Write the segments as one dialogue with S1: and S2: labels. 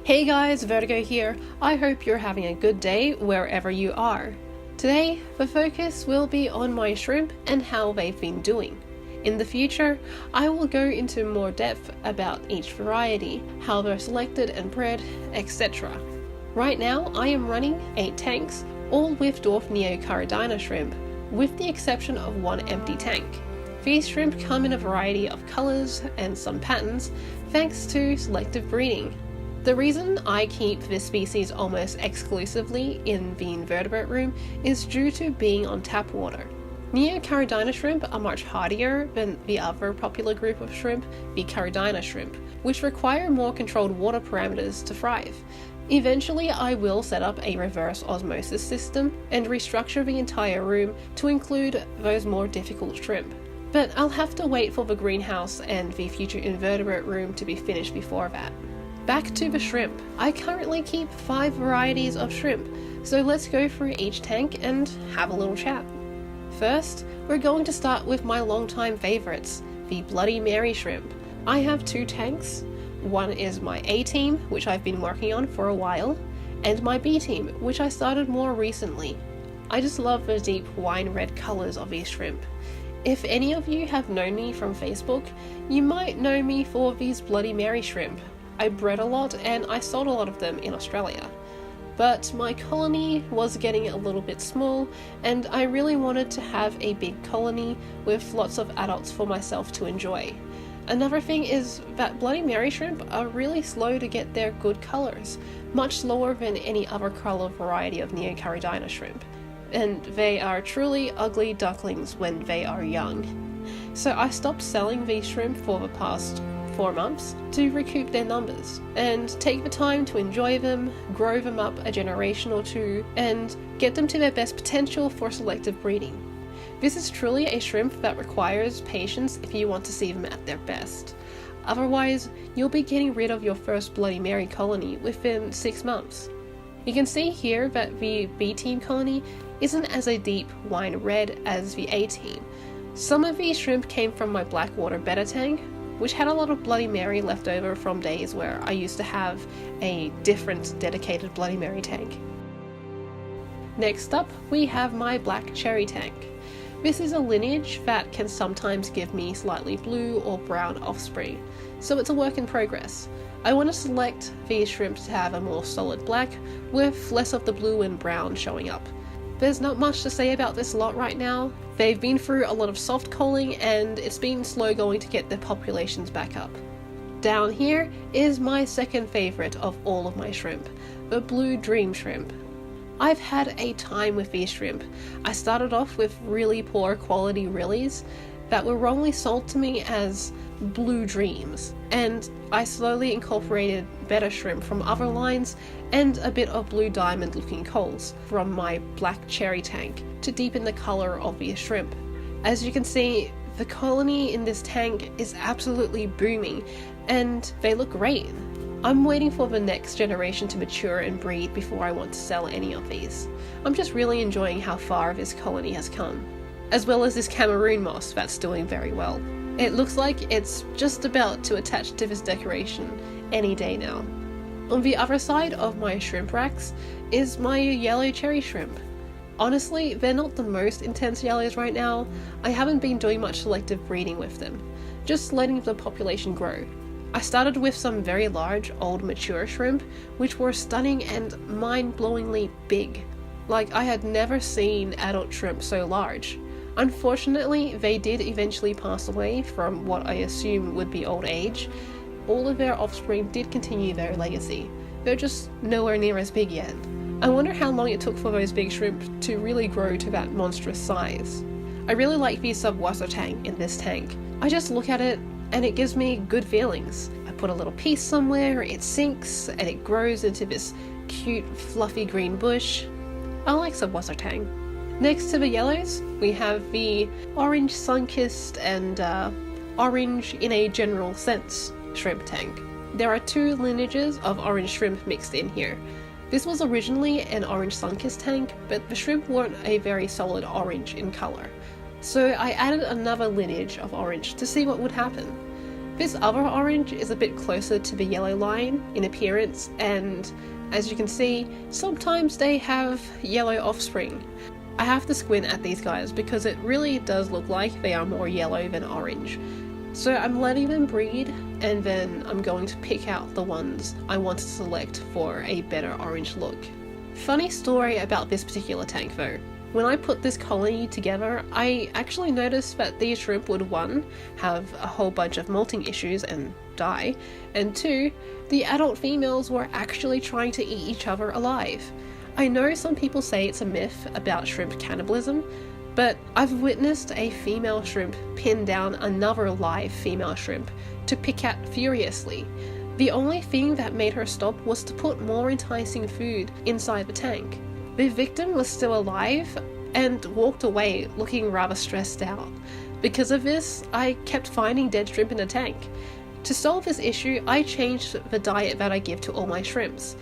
S1: Hey guys, Vertigo here. I hope you're having a good day wherever you are. Today, the focus will be on my shrimp and how they've been doing. In the future, I will go into more depth about each variety, how they're selected and bred, etc. Right now, I am running 8 tanks, all with dwarf Neocaridina shrimp, with the exception of one empty tank. These shrimp come in a variety of colours and some patterns, thanks to selective breeding. The reason I keep this species almost exclusively in the invertebrate room is due to being on tap water. Neocaridina shrimp are much hardier than the other popular group of shrimp, the Caridina shrimp, which require more controlled water parameters to thrive. Eventually, I will set up a reverse osmosis system and restructure the entire room to include those more difficult shrimp. But I'll have to wait for the greenhouse and the future invertebrate room to be finished before that. Back to the shrimp. I currently keep 5 varieties of shrimp, so let's go through each tank and have a little chat. First, we're going to start with my longtime favourites, the Bloody Mary shrimp. I have 2 tanks. One is my A team, which I've been working on for a while, and my B team, which I started more recently. I just love the deep wine red colours of these shrimp. If any of you have known me from Facebook, you might know me for these Bloody Mary shrimp. I bred a lot and I sold a lot of them in Australia. But my colony was getting a little bit small and I really wanted to have a big colony with lots of adults for myself to enjoy. Another thing is that Bloody Mary shrimp are really slow to get their good colours, much slower than any other colour variety of Neocaridina shrimp. And they are truly ugly ducklings when they are young. So I stopped selling these shrimp for the past 4 months to recoup their numbers and take the time to enjoy them, grow them up a generation or 2, and get them to their best potential for selective breeding. This is truly a shrimp that requires patience if you want to see them at their best. Otherwise, you'll be getting rid of your first Bloody Mary colony within 6 months. You can see here that the B team colony isn't as a deep wine red as the A team. Some of these shrimp came from my Blackwater betta tank, which had a lot of Bloody Mary left over from days where I used to have a different dedicated Bloody Mary tank. Next up, we have my Black Cherry tank. This is a lineage that can sometimes give me slightly blue or brown offspring, so it's a work in progress. I want to select these shrimp to have a more solid black, with less of the blue and brown showing up. There's not much to say about this lot right now. They've been through a lot of soft culling and it's been slow going to get their populations back up. Down here is my second favourite of all of my shrimp, the Blue Dream shrimp. I've had a time with these shrimp. I started off with really poor quality Rillies that were wrongly sold to me as Blue Dreams, and I slowly incorporated better shrimp from other lines and a bit of blue diamond looking coals from my Black Cherry tank to deepen the colour of these shrimp. As you can see, the colony in this tank is absolutely booming and they look great. I'm waiting for the next generation to mature and breed before I want to sell any of these. I'm just really enjoying how far this colony has come, as well as this Cameroon moss that's doing very well. It looks like it's just about to attach to this decoration any day now. On the other side of my shrimp racks is my yellow cherry shrimp. Honestly, they're not the most intense yellows right now. I haven't been doing much selective breeding with them, just letting the population grow. I started with some very large, old mature shrimp, which were stunning and mind-blowingly big. Like, I had never seen adult shrimp so large. Unfortunately, they did eventually pass away from what I assume would be old age. All of their offspring did continue their legacy. They're just nowhere near as big yet. I wonder how long it took for those big shrimp to really grow to that monstrous size. I really like the Subwassertang in this tank. I just look at it and it gives me good feelings. I put a little piece somewhere, it sinks, and it grows into this cute, fluffy green bush. I like Subwassertang. Next to the yellows, we have the orange sun-kissed and orange in a general sense shrimp tank. There are 2 lineages of orange shrimp mixed in here. This was originally an orange sun-kissed tank, but the shrimp weren't a very solid orange in colour. So I added another lineage of orange to see what would happen. This other orange is a bit closer to the yellow line in appearance, and as you can see, sometimes they have yellow offspring. I have to squint at these guys because it really does look like they are more yellow than orange. So I'm letting them breed, and then I'm going to pick out the ones I want to select for a better orange look. Funny story about this particular tank though. When I put this colony together, I actually noticed that these shrimp would 1. Have a whole bunch of molting issues and die, and 2. The adult females were actually trying to eat each other alive. I know some people say it's a myth about shrimp cannibalism, but I've witnessed a female shrimp pin down another live female shrimp to pick at furiously. The only thing that made her stop was to put more enticing food inside the tank. The victim was still alive and walked away looking rather stressed out. Because of this, I kept finding dead shrimp in the tank. To solve this issue, I changed the diet that I give to all my shrimps.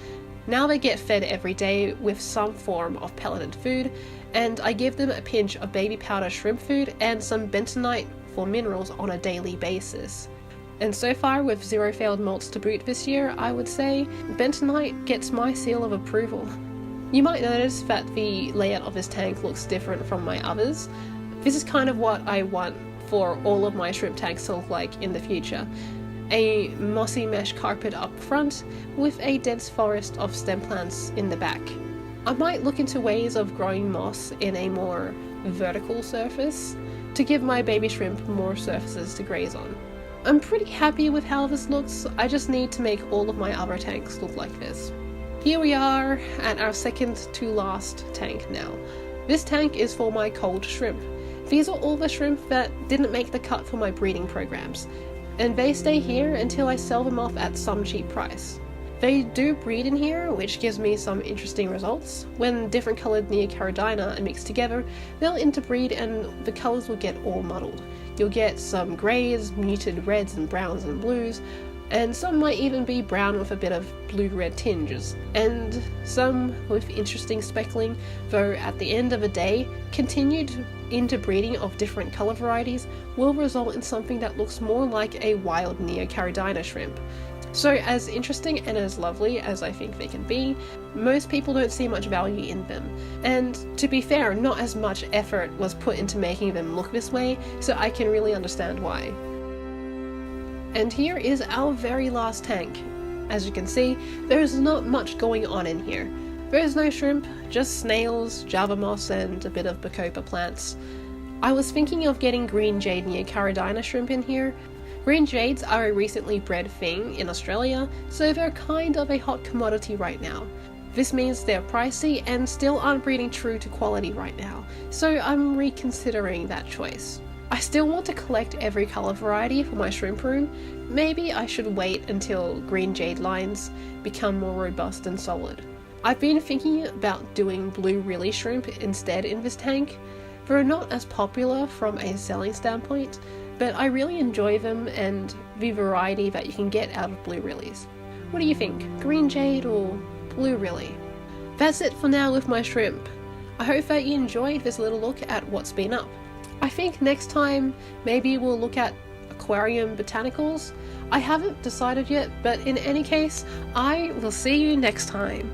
S1: Now they get fed every day with some form of pelleted food, and I give them a pinch of baby powder shrimp food and some bentonite for minerals on a daily basis. And so far, with 0 failed molts to boot this year, I would say bentonite gets my seal of approval. You might notice that the layout of this tank looks different from my others. This is kind of what I want for all of my shrimp tanks to look like in the future. A mossy mesh carpet up front with a dense forest of stem plants in the back. I might look into ways of growing moss in a more vertical surface to give my baby shrimp more surfaces to graze on. I'm pretty happy with how this looks. I just need to make all of my other tanks look like this. Here we are at our second to last tank now. This tank is for my cold shrimp. These are all the shrimp that didn't make the cut for my breeding programs, and they stay here until I sell them off at some cheap price. They do breed in here, which gives me some interesting results. When different coloured Neocaridina are mixed together, they'll interbreed and the colours will get all muddled. You'll get some greys, muted reds and browns and blues, and some might even be brown with a bit of blue-red tinges, and some with interesting speckling, though at the end of the day, continued interbreeding of different colour varieties will result in something that looks more like a wild Neocaridina shrimp. So as interesting and as lovely as I think they can be, most people don't see much value in them. And to be fair, not as much effort was put into making them look this way, so I can really understand why. And here is our very last tank. As you can see, there is not much going on in here. There is no shrimp, just snails, java moss and a bit of bacopa plants. I was thinking of getting green jade Neocaridina shrimp in here. Green jades are a recently bred thing in Australia, so they're kind of a hot commodity right now. This means they're pricey and still aren't breeding true to quality right now, so I'm reconsidering that choice. I still want to collect every colour variety for my shrimp room. Maybe I should wait until green jade lines become more robust and solid. I've been thinking about doing blue Rilly shrimp instead in this tank. They're not as popular from a selling standpoint, but I really enjoy them and the variety that you can get out of blue Rillies. What do you think? Green jade or blue Rilly? That's it for now with my shrimp. I hope that you enjoyed this little look at what's been up. I think next time maybe we'll look at aquarium botanicals. I haven't decided yet, but in any case, I will see you next time.